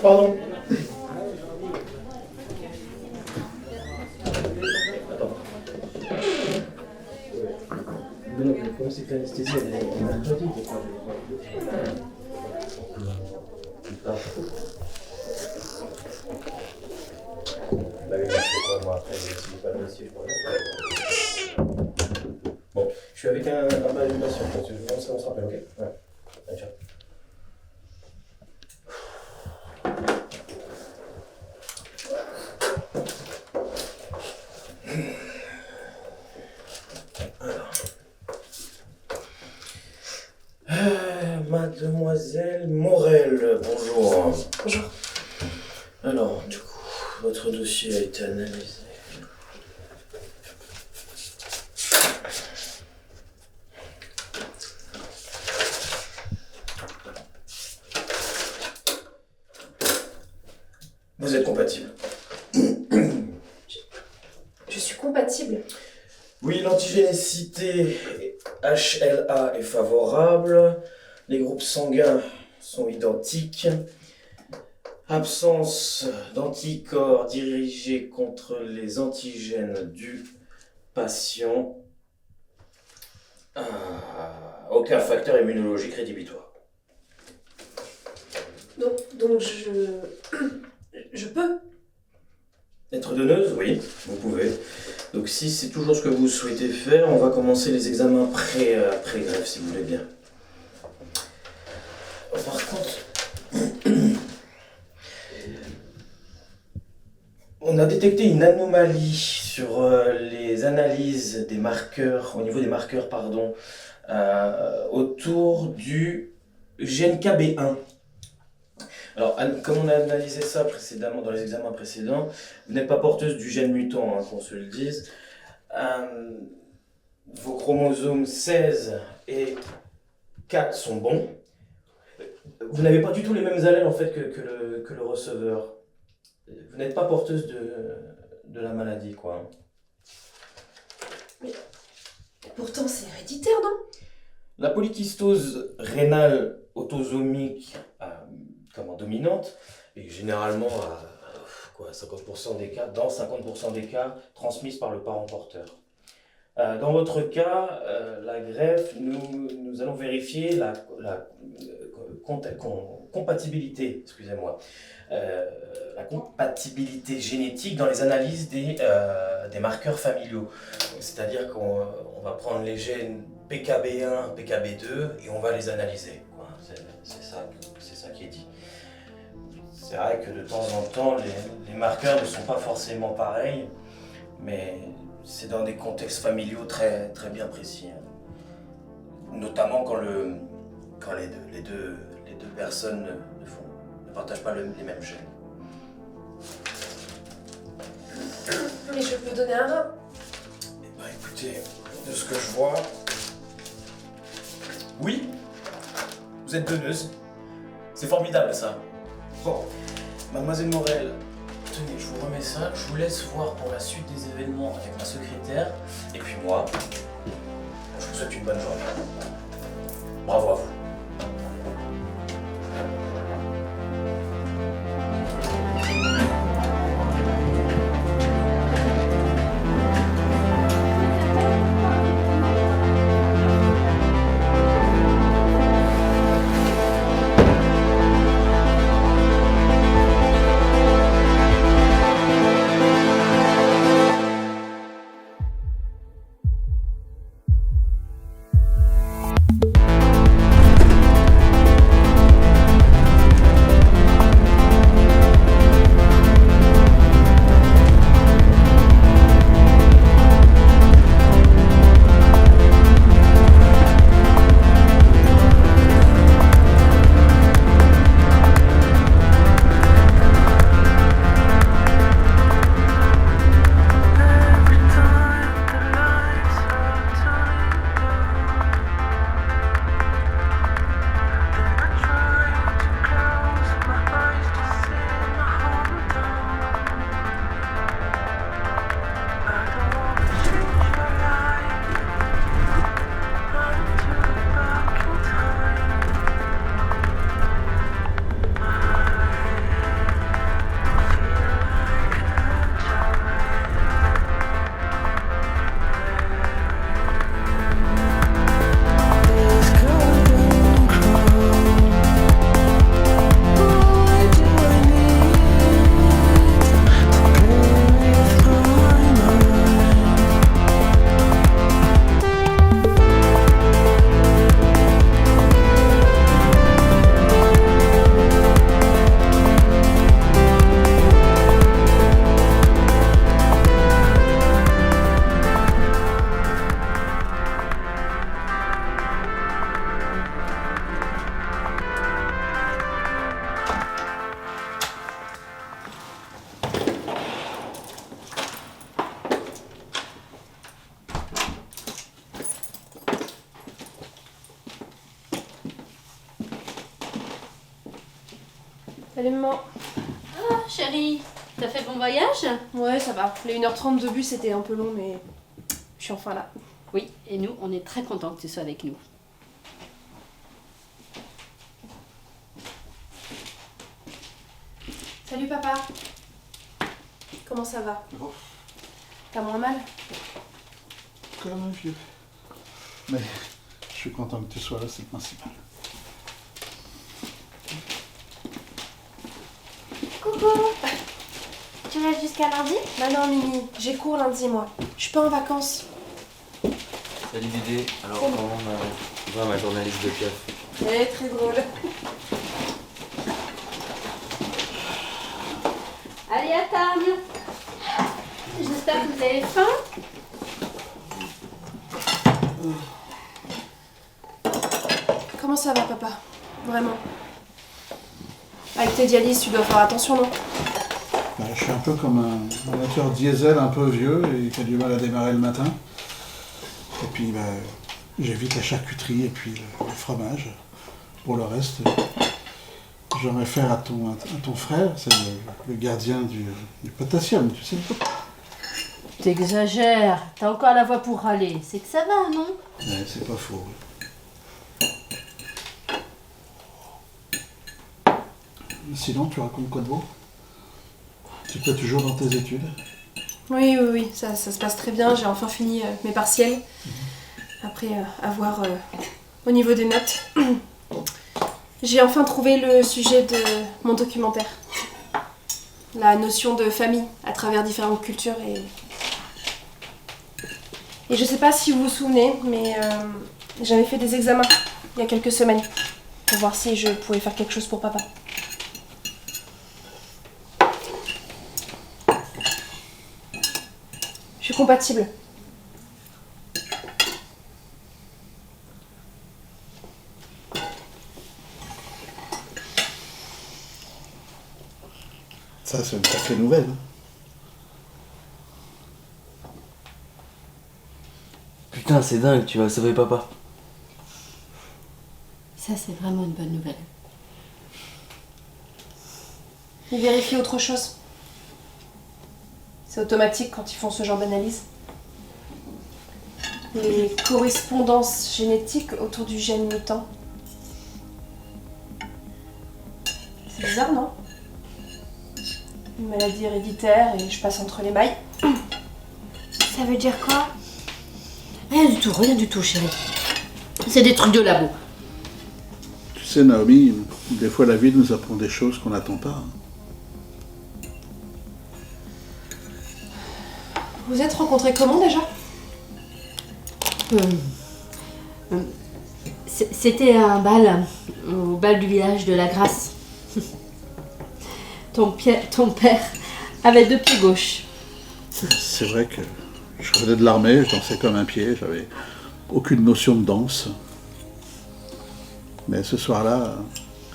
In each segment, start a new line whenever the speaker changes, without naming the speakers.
Pardon. Mais non, mais comme c'est que l'anesthésie, elle est mercredi, je crois. Bah oui, mais c'est quoi, moi, après, je suis pas le dossier, je crois. Bon, je suis avec un patient, on se rappelle, ok? Ouais. Allez, ciao. Mademoiselle Morel, bonjour.
Bonjour.
Alors, du coup, votre dossier a été analysé. Vous êtes compatible.
Je suis compatible.
Oui, l'antigénicité HLA est favorable. Les groupes sanguins sont identiques. Absence d'anticorps dirigés contre les antigènes du patient. Aucun facteur immunologique rédhibitoire.
Donc je peux.
Être donneuse, oui, vous pouvez. Donc si c'est toujours ce que vous souhaitez faire, on va commencer les examens pré-greffe, si vous voulez bien. Par contre, on a détecté une anomalie sur les analyses des marqueurs, au niveau des marqueurs, pardon, autour du gène KB1. Alors, comme on a analysé ça précédemment, dans les examens précédents, vous n'êtes pas porteuse du gène mutant, qu'on se le dise. Vos chromosomes 16 et 4 sont bons. Vous n'avez pas du tout les mêmes allèles en fait que le receveur. Vous n'êtes pas porteuse de la maladie, quoi.
Mais pourtant c'est héréditaire, non?
La polykystose rénale autosomique dominante est généralement à 50% des cas, dans 50% des cas, transmise par le parent porteur. Dans votre cas, la greffe, nous allons vérifier la compatibilité, excusez-moi, la compatibilité génétique dans les analyses des marqueurs familiaux. C'est-à-dire qu'on va prendre les gènes PKB1, PKB2 et on va les analyser. C'est ça qui est dit. C'est vrai que de temps en temps, les marqueurs ne sont pas forcément pareils, mais c'est dans des contextes familiaux très, très bien précis. Notamment quand les deux personnes ne partagent pas les mêmes gènes.
Mais je peux donner un rein.
Eh ben, écoutez, de ce que je vois, oui, vous êtes donneuse. C'est formidable ça. Bon, mademoiselle Morel, tenez, je vous remets ça. Je vous laisse voir pour la suite des événements avec ma secrétaire. Et puis moi, je vous souhaite une bonne journée. Bravo à vous.
Salut maman.
Ah, chérie, t'as fait bon voyage?
Ouais, ça va. Les 1h30 de bus, c'était un peu long, mais je suis enfin là.
Oui, et nous, on est très contents que tu sois avec nous.
Salut papa. Comment ça va?
Bon.
T'as moins mal?
Comme un vieux. Mais je suis content que tu sois là, c'est le principal.
Coucou. Tu restes jusqu'à lundi?
Bah non Mimi, j'ai cours lundi moi. Je suis pas en vacances.
Salut Dédé, alors
Salut.
comment va ma journaliste de piaf?
Eh, très drôle.
Allez, à table. J'espère que vous avez faim.
Comment ça va papa? Vraiment? Avec tes dialyses, tu dois faire attention, non?
Bah, je suis un peu comme un moteur diesel un peu vieux et qui a du mal à démarrer le matin. Et puis bah, j'évite la charcuterie et puis le fromage. Pour le reste, je réfère à ton frère, c'est le gardien du potassium, tu sais.
T'exagères, t'as encore la voix pour râler. C'est que ça va, non?
Ouais, c'est pas faux. Sinon, tu racontes quoi de beau? Tu es toujours dans tes études?
Oui, ça se passe très bien. J'ai enfin fini mes partiels. Après avoir au niveau des notes. J'ai enfin trouvé le sujet de mon documentaire. La notion de famille à travers différentes cultures et je sais pas si vous vous souvenez, mais j'avais fait des examens il y a quelques semaines pour voir si je pouvais faire quelque chose pour papa. Je suis compatible.
Ça, c'est une sacrée nouvelle. Hein.
Putain, c'est dingue, tu vas sauver papa.
Ça, c'est vraiment une bonne nouvelle.
Ils vérifient autre chose. C'est automatique quand ils font ce genre d'analyse. Les correspondances génétiques autour du gène mutant. C'est bizarre, non? Une maladie héréditaire et je passe entre les mailles.
Ça veut dire quoi?
Rien du tout, chérie. C'est des trucs de labo.
Tu sais, Naomi, des fois la vie nous apprend des choses qu'on n'attend pas. Hein.
Vous êtes rencontrés comment déjà?
C'était un bal, au bal du village de la Grâce. Ton père avait 2 pieds gauches.
C'est vrai que je revenais de l'armée, je dansais comme un pied, j'avais aucune notion de danse. Mais ce soir-là,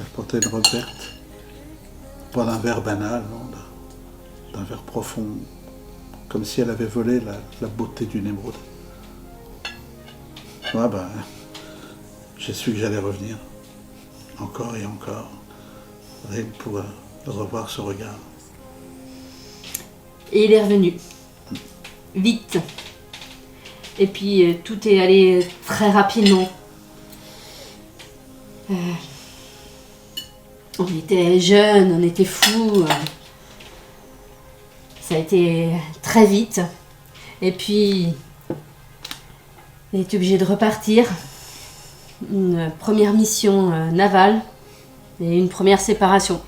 elle portait une robe verte. Pas d'un vert banal, non, d'un vert profond, comme si elle avait volé la beauté d'une émeraude. Ouais, ben, j'ai su que j'allais revenir, encore et encore, rien que pour revoir ce regard.
Et il est revenu. Vite. Et puis tout est allé très rapidement. On était jeunes, on était fous. Ça a été très vite. Et puis, on était obligé de repartir. Une première mission navale et une première séparation.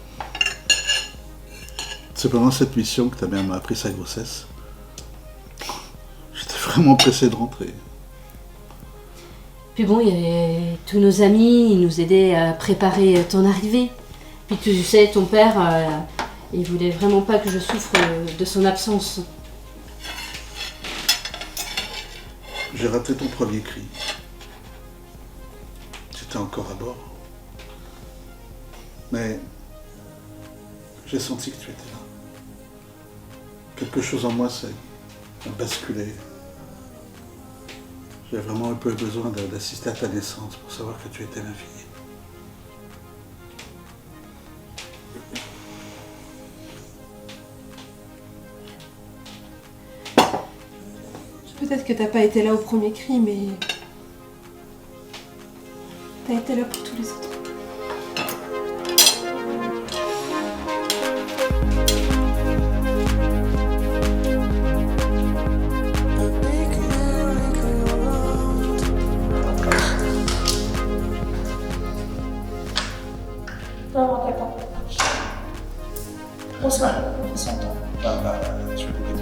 C'est pendant cette mission que ta mère m'a appris sa grossesse. J'étais vraiment pressé de rentrer.
Puis bon, il y avait tous nos amis, ils nous aidaient à préparer ton arrivée. Puis tu sais, ton père, il voulait vraiment pas que je souffre de son absence.
J'ai raté ton premier cri. J'étais encore à bord. Mais j'ai senti que tu étais là. Quelque chose en moi a basculé. J'ai vraiment un peu besoin d'assister à ta naissance pour savoir que tu étais ma fille.
Peut-être que t'as pas été là au premier cri, mais... T'as été là pour tous les autres.
Non, t'attends. Prends soin de toi.
Je vais couper